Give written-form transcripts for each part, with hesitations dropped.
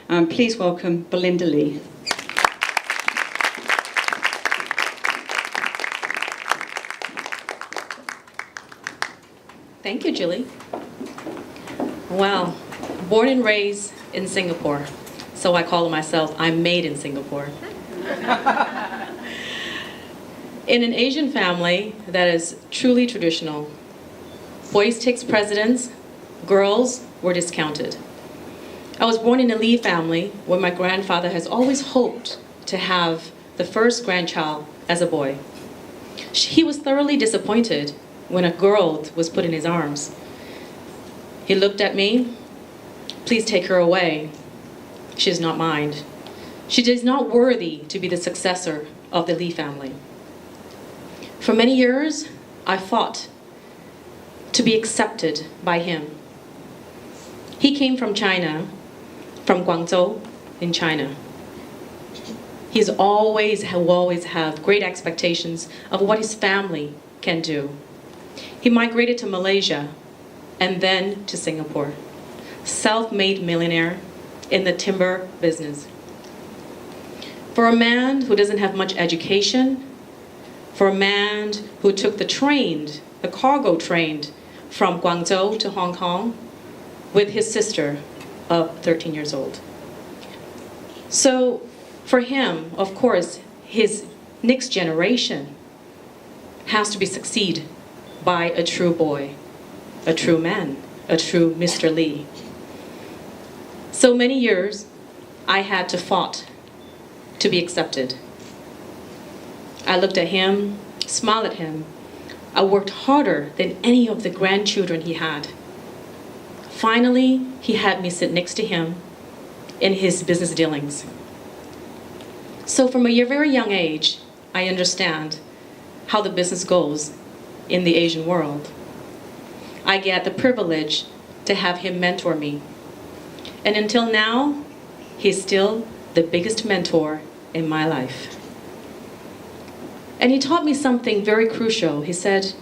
Please welcome Belynda Lee. Thank you, Julie. Wow, born and raised in Singapore, so I call myself, I'm made in Singapore. In an Asian family that is truly traditional, boys takes precedence, girls were discounted. I was born in a Lee family where my grandfather has always hoped to have the first grandchild as a boy. He was thoroughly disappointed when a girl was put in his arms. He looked at me, please take her away. She is not mine. She is not worthy to be the successor of the Lee family. For many years, I fought to be accepted by him. He came from China, from Guangzhou in China. He's always have great expectations of what his family can do. He migrated to Malaysia and then to Singapore. Self-made millionaire in the timber business. For a man who doesn't have much education, for a man who took the cargo train from Guangzhou to Hong Kong with his sister of 13 years old. So for him, of course, his next generation has to be succeed by a true boy, a true man, a true Mr. Lee. So many years I had to fight to be accepted. I looked at him, smiled at him. I worked harder than any of the grandchildren he had. Finally, he had me sit next to him in his business dealings. So from a very young age, I understand how the business goes in the Asian world. I get the privilege to have him mentor me. And until now, he's still the biggest mentor in my life. And he taught me something very crucial. He said,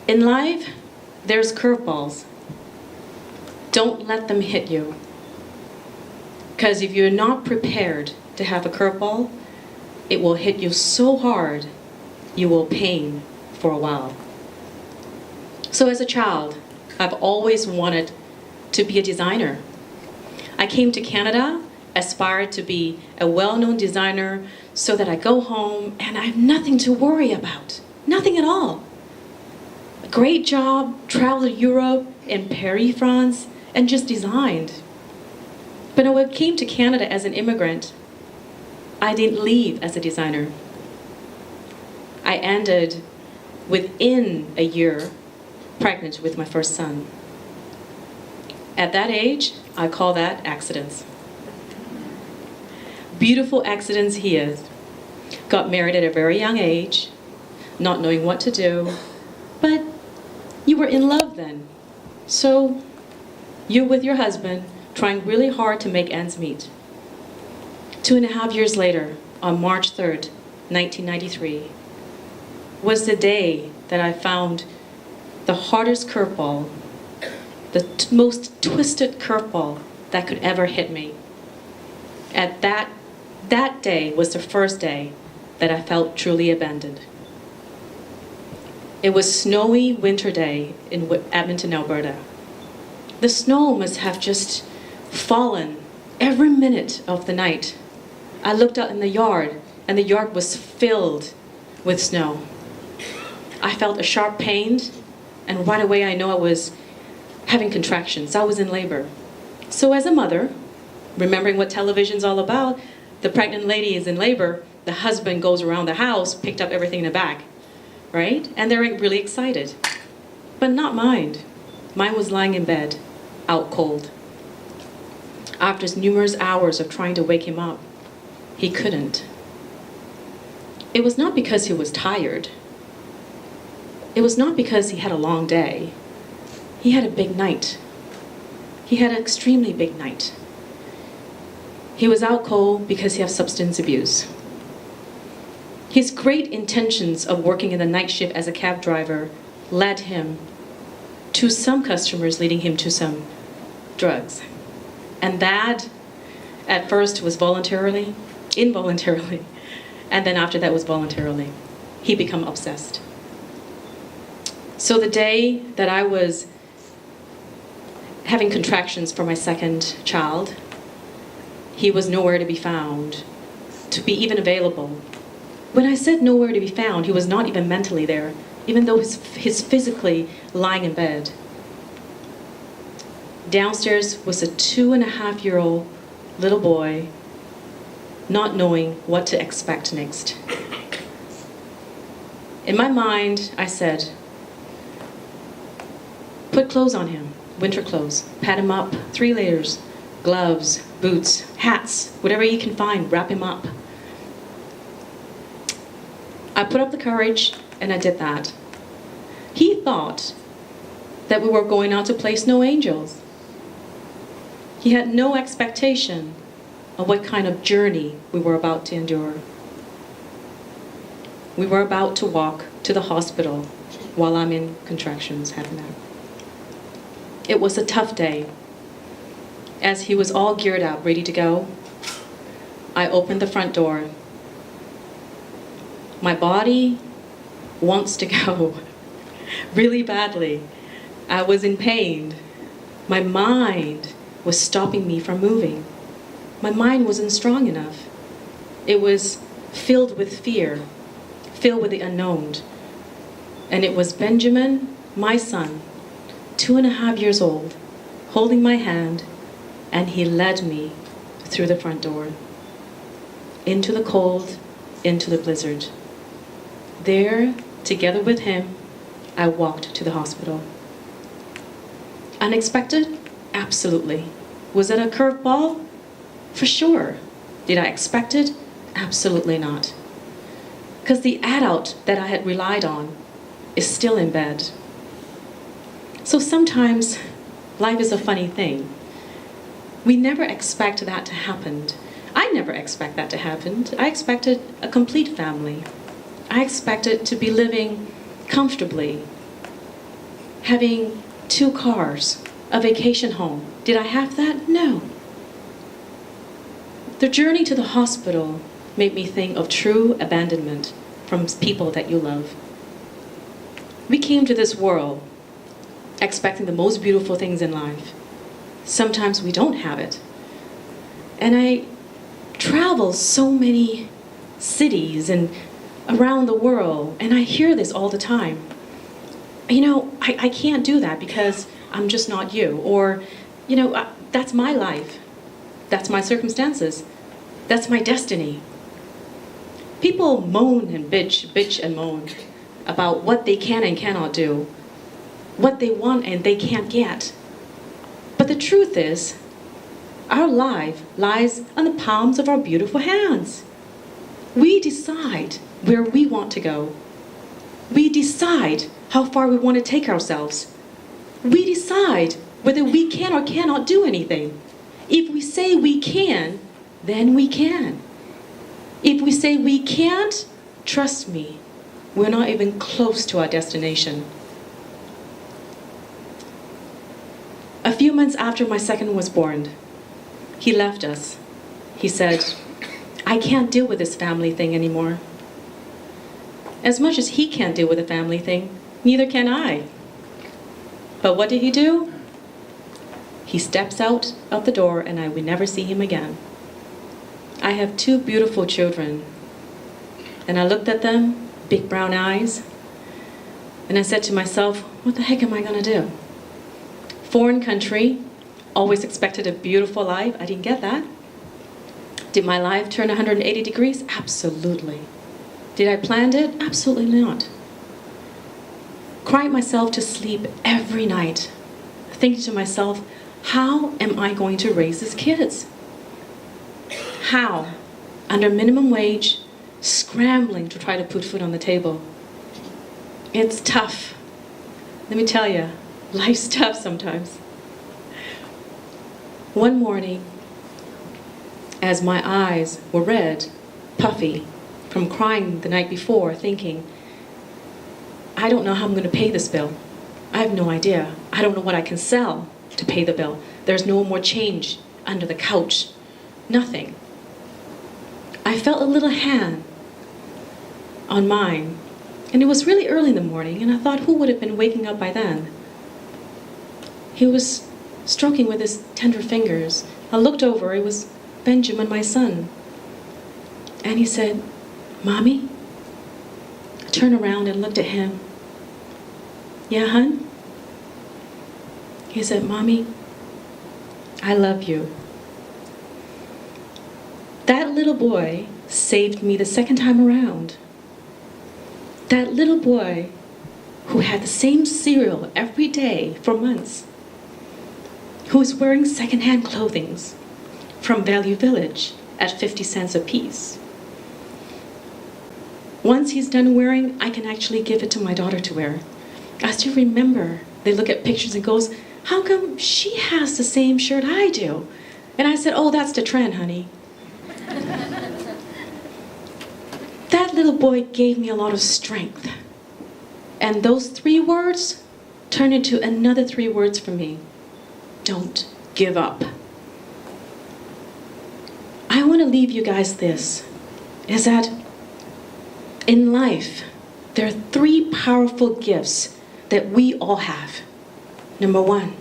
in life, there's curveballs. Don't let them hit you. Because if you're not prepared to have a curveball, it will hit you so hard, you will pain for a while. So as a child, I've always wanted to be a designer. I came to Canada, aspired to be a well-known designer so that I go home and I have nothing to worry about. Nothing at all. A great job, traveled to Europe and Paris, France, and just designed. But when I came to Canada as an immigrant, I didn't leave as a designer. I ended within a year pregnant with my first son. At that age, I call that accidents. Beautiful accidents he is. Got married at a very young age, not knowing what to do, but you were in love then. So you're with your husband, trying really hard to make ends meet. 2.5 years later, on March 3rd, 1993, was the day that I found the hardest curveball, the most twisted curveball that could ever hit me. At that day was the first day that I felt truly abandoned. It was snowy winter day in Edmonton, Alberta. The snow must have just fallen every minute of the night. I looked out in the yard, and the yard was filled with snow. I felt a sharp pain, and right away I know I was having contractions. I was in labor. So as a mother, remembering what television's all about, the pregnant lady is in labor, the husband goes around the house, picked up everything in the bag, right? And they're really excited. But not mine. Mine was lying in bed, out cold. After numerous hours of trying to wake him up, he couldn't. It was not because he was tired. It was not because he had a long day. He had a big night. He had an extremely big night. He was out cold because he had substance abuse. His great intentions of working in the night shift as a cab driver led him to some customers, leading him to some drugs. And that, at first, was involuntarily, and then after that was voluntarily. He became obsessed. So the day that I was having contractions for my second child, he was nowhere to be found, to be even available. When I said nowhere to be found, he was not even mentally there, even though he's physically lying in bed. Downstairs was a 2.5-year-old little boy, not knowing what to expect next. In my mind, I said, put clothes on him, winter clothes, pat him up, 3 layers, gloves, boots, hats, whatever you can find, wrap him up. I put up the courage and I did that. He thought that we were going out to play snow angels. He had no expectation of what kind of journey we were about to endure. We were about to walk to the hospital while I'm in contractions having that. It was a tough day. As he was all geared up, ready to go, I opened the front door. My body wants to go really badly. I was in pain. My mind was stopping me from moving. My mind wasn't strong enough. It was filled with fear, filled with the unknown. And it was Benjamin, my son, 2.5 years old, holding my hand, and he led me through the front door, into the cold, into the blizzard. There, together with him, I walked to the hospital. Unexpected? Absolutely. Was it a curveball? For sure. Did I expect it? Absolutely not. Because the adult that I had relied on is still in bed. So sometimes life is a funny thing. We never expect that to happen. I never expect that to happen. I expected a complete family. I expected to be living comfortably, having 2 cars, a vacation home. Did I have that? No. The journey to the hospital made me think of true abandonment from people that you love. We came to this world expecting the most beautiful things in life. Sometimes we don't have it. And I travel so many cities and around the world, and I hear this all the time. I can't do that because I'm just not you. Or, that's my life. That's my circumstances. That's my destiny. People moan and bitch and moan about what they can and cannot do, what they want and they can't get. But the truth is, our life lies on the palms of our beautiful hands. We decide where we want to go. We decide how far we want to take ourselves. We decide whether we can or cannot do anything. If we say we can, then we can. If we say we can't, trust me, we're not even close to our destination. A few months after my second was born, he left us. He said, I can't deal with this family thing anymore. As much as he can't deal with the family thing, neither can I. But what did he do? He steps out of the door and I will never see him again. I have 2 beautiful children. And I looked at them, big brown eyes, and I said to myself, what the heck am I gonna do? Foreign country, always expected a beautiful life. I didn't get that. Did my life turn 180 degrees? Absolutely. Did I plan it? Absolutely not. Cried myself to sleep every night, thinking to myself, how am I going to raise these kids? How? Under minimum wage, scrambling to try to put food on the table. It's tough. Let me tell you, life's tough sometimes. One morning, as my eyes were red, puffy, from crying the night before, thinking, I don't know how I'm going to pay this bill. I have no idea. I don't know what I can sell to pay the bill. There's no more change under the couch. Nothing. I felt a little hand on mine, and it was really early in the morning, and I thought, who would have been waking up by then? He was stroking with his tender fingers. I looked over, it was Benjamin, my son. And he said, "Mommy?" I turned around and looked at him. "Yeah, hun?" He said, "Mommy, I love you." That little boy saved me the second time around. That little boy who had the same cereal every day for months, who was wearing secondhand clothing from Value Village at 50 cents a piece. Once he's done wearing, I can actually give it to my daughter to wear. I still remember, they look at pictures and goes, "How come she has the same shirt I do?" And I said, "Oh, that's the trend, honey." That little boy gave me a lot of strength. And those 3 words turned into another 3 words for me. Don't give up. I want to leave you guys this, is that in life, there are 3 powerful gifts that we all have. Number 1,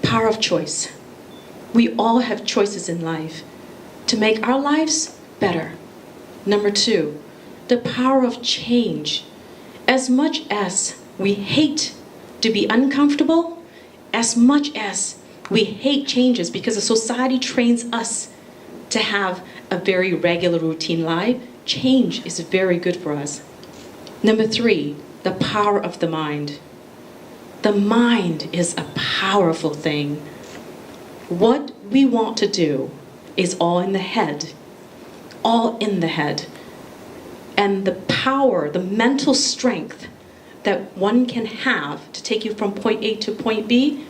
power of choice. We all have choices in life to make our lives better. Number 2, the power of change. As much as we hate to be uncomfortable, as much as we hate changes because the society trains us to have a very regular routine life, change is very good for us. Number 3, the power of the mind. The mind is a powerful thing. What we want to do is all in the head. All in the head. And the power, the mental strength that one can have to take you from point A to point B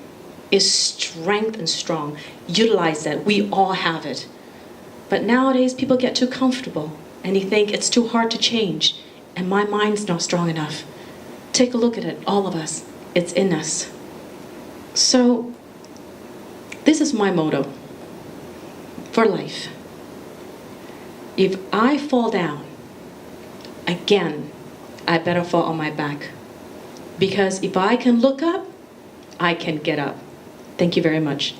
is strength and strong. Utilize that. We all have it. But nowadays, people get too comfortable and they think it's too hard to change, and my mind's not strong enough. Take a look at it, all of us. It's in us. So, this is my motto for life. If I fall down, again, I better fall on my back. Because if I can look up, I can get up. Thank you very much.